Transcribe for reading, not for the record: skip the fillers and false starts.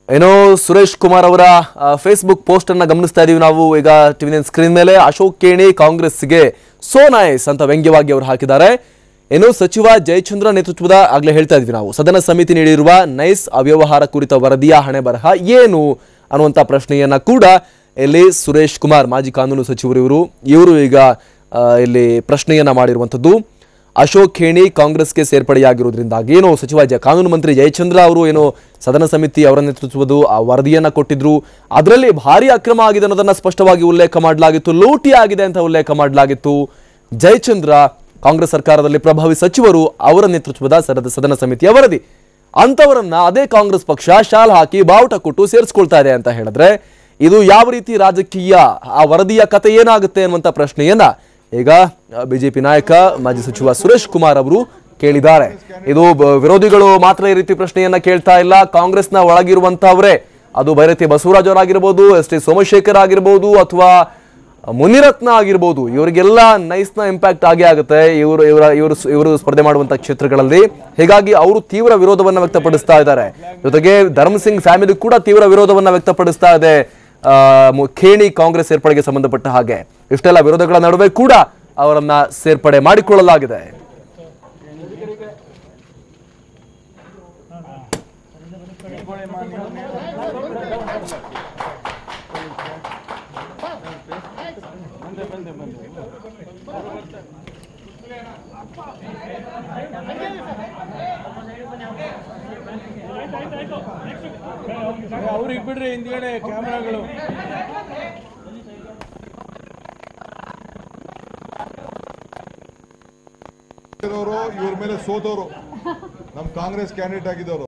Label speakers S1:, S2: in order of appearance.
S1: ಏನೋ ಸುರೇಶ್ ಕುಮಾರ್ ಅವರ Facebook post ಅನ್ನ ಗಮನಿಸ್ತಾ ಇದೀವಿ ನಾವು ಈಗ ಟಿವಿ ಸ್ಕ್ರೀನ್ ಮೇಲೆ. ಅಶೋಕ್ ಖೇಣಿ ಕಾಂಗ್ರೆಸ್ಗೆ ಸೋ ನೈಸ್ ಅಂತ ವ್ಯಂಗ್ಯವಾಗಿ ಅವರು ಹಾಕಿದ್ದಾರೆ. ಏನು ಸಚಿವ ಜಯಚಂದ್ರ ನೇತೃತ್ವದ ಆಗ್ಲೇ ಹೇಳ್ತಾ ಇದ್ವಿ ನಾವು ಸದನ ಸಮಿತಿ ನೀಡಿರುವ ನೈಸ್ ಅವ್ಯವಹಾರ ಕುರಿತ ವರದಿಯ ಹಣೆ ಬರಹ ಏನು ಅನ್ನುವಂತ ಪ್ರಶ್ನೆಯನ್ನ ಕೂಡ ಇಲ್ಲಿ ಸುರೇಶ್ ಕುಮಾರ್ ಮಾಜಿ ಕಾನೂನು ಸಚಿವರು ಇವರು ಈಗ ಇಲ್ಲಿ ಪ್ರಶ್ನೆಯನ್ನ ಮಾಡಿರುವಂತದ್ದು. ಅಶೋಕ್ ಖೇಣಿ ಕಾಂಗ್ರೆಸ್ಗೆ ಸೇರ್ಪಡೆಯಾಗಿರುವುದರಿಂದಾಗಿ ಏನು ಸಚಿವ ಕಾನೂನು ಮಂತ್ರಿ ಜಯಚಂದ್ರ ಅವರು ಏನು ಸದನ ಸಮಿತಿ ಅವರ ನೇತೃತ್ವದ ಆ ವರದಿಯನ್ನ ಕೊಟ್ಟಿದ್ರು, ಅದರಲ್ಲಿ ಭಾರಿ ಅಕ್ರಮ ಆಗಿದೆ ಅನ್ನೋದನ್ನ ಸ್ಪಷ್ಟವಾಗಿ ಉಲ್ಲೇಖ ಮಾಡಲಾಗಿತ್ತು, ಲೂಟಿ ಆಗಿದೆ ಅಂತ ಉಲ್ಲೇಖ ಮಾಡಲಾಗಿತ್ತು. ಜಯಚಂದ್ರ ಕಾಂಗ್ರೆಸ್ ಸರ್ಕಾರದಲ್ಲಿ ಪ್ರಭಾವಿ ಸಚಿವರು ಅವರ ನೇತೃತ್ವದ ಸದನ ಸಮಿತಿಯ ವರದಿ, ಅಂತವರನ್ನ ಅದೇ ಕಾಂಗ್ರೆಸ್ ಪಕ್ಷ ಶಾಲ್ ಹಾಕಿ ಬಾವುಟ ಕೊಟ್ಟು ಸೇರಿಸ್ಕೊಳ್ತಾ ಇದೆ ಅಂತ ಹೇಳಿದ್ರೆ ಇದು ಯಾವ ರೀತಿ ರಾಜಕೀಯ, ಆ ವರದಿಯ ಕತೆ ಏನಾಗುತ್ತೆ ಅನ್ನುವಂತ ಪ್ರಶ್ನೆಯನ್ನ ಈಗ ಬಿಜೆಪಿ ನಾಯಕ ಮಾಜಿ ಸಚಿವ ಸುರೇಶ್ ಕುಮಾರ್ ಅವರು ಕೇಳಿದ್ದಾರೆ. ಇದು ವಿರೋಧಿಗಳು ಮಾತ್ರ ಈ ರೀತಿ ಪ್ರಶ್ನೆಯನ್ನ ಕೇಳ್ತಾ ಇಲ್ಲ, ಕಾಂಗ್ರೆಸ್ನ ಒಳಗಿರುವಂತವರೇ, ಅದು ಬೈರತಿ ಬಸವರಾಜ್ ಅವರಾಗಿರ್ಬೋದು, ಎಸ್ ಟಿ ಸೋಮಶೇಖರ್ ಆಗಿರ್ಬೋದು, ಅಥವಾ ಮುನಿರತ್ನ ಆಗಿರ್ಬೋದು, ಇವರಿಗೆಲ್ಲ ನೈಸ್ನ ಇಂಪ್ಯಾಕ್ಟ್ ಆಗೇ ಆಗುತ್ತೆ ಇವರು ಸ್ಪರ್ಧೆ ಮಾಡುವಂತ ಕ್ಷೇತ್ರಗಳಲ್ಲಿ. ಹೀಗಾಗಿ ಅವರು ತೀವ್ರ ವಿರೋಧವನ್ನ ವ್ಯಕ್ತಪಡಿಸ್ತಾ ಇದ್ದಾರೆ. ಜೊತೆಗೆ ಧರ್ಮ್ ಸಿಂಗ್ ಫ್ಯಾಮಿಲಿ ಕೂಡ ತೀವ್ರ ವಿರೋಧವನ್ನ ವ್ಯಕ್ತಪಡಿಸ್ತಾ ಇದೆ ಖೇಣಿ ಕಾಂಗ್ರೆಸ್ ಸೇರ್ಪಡೆಗೆ ಸಂಬಂಧಪಟ್ಟ ಹಾಗೆ. ಇಷ್ಟೆಲ್ಲ ವಿರೋಧಗಳ ನಡುವೆ ಕೂಡ ಅವರನ್ನ ಸೇರ್ಪಡೆ ಮಾಡಿಕೊಳ್ಳಲಾಗಿದೆ.
S2: ಅವ್ರಿಗೆ ಬಿಡ್ರಿ ಹಿಂದ್ಗಡೆ ಕ್ಯಾಮ್ರಾಗಳು.
S3: ಇವ್ರ ಮೇಲೆ ಸೋತವರು ನಮ್ಮ ಕಾಂಗ್ರೆಸ್ ಕ್ಯಾಂಡಿಡೇಟ್ ಆಗಿದ್ದವರು.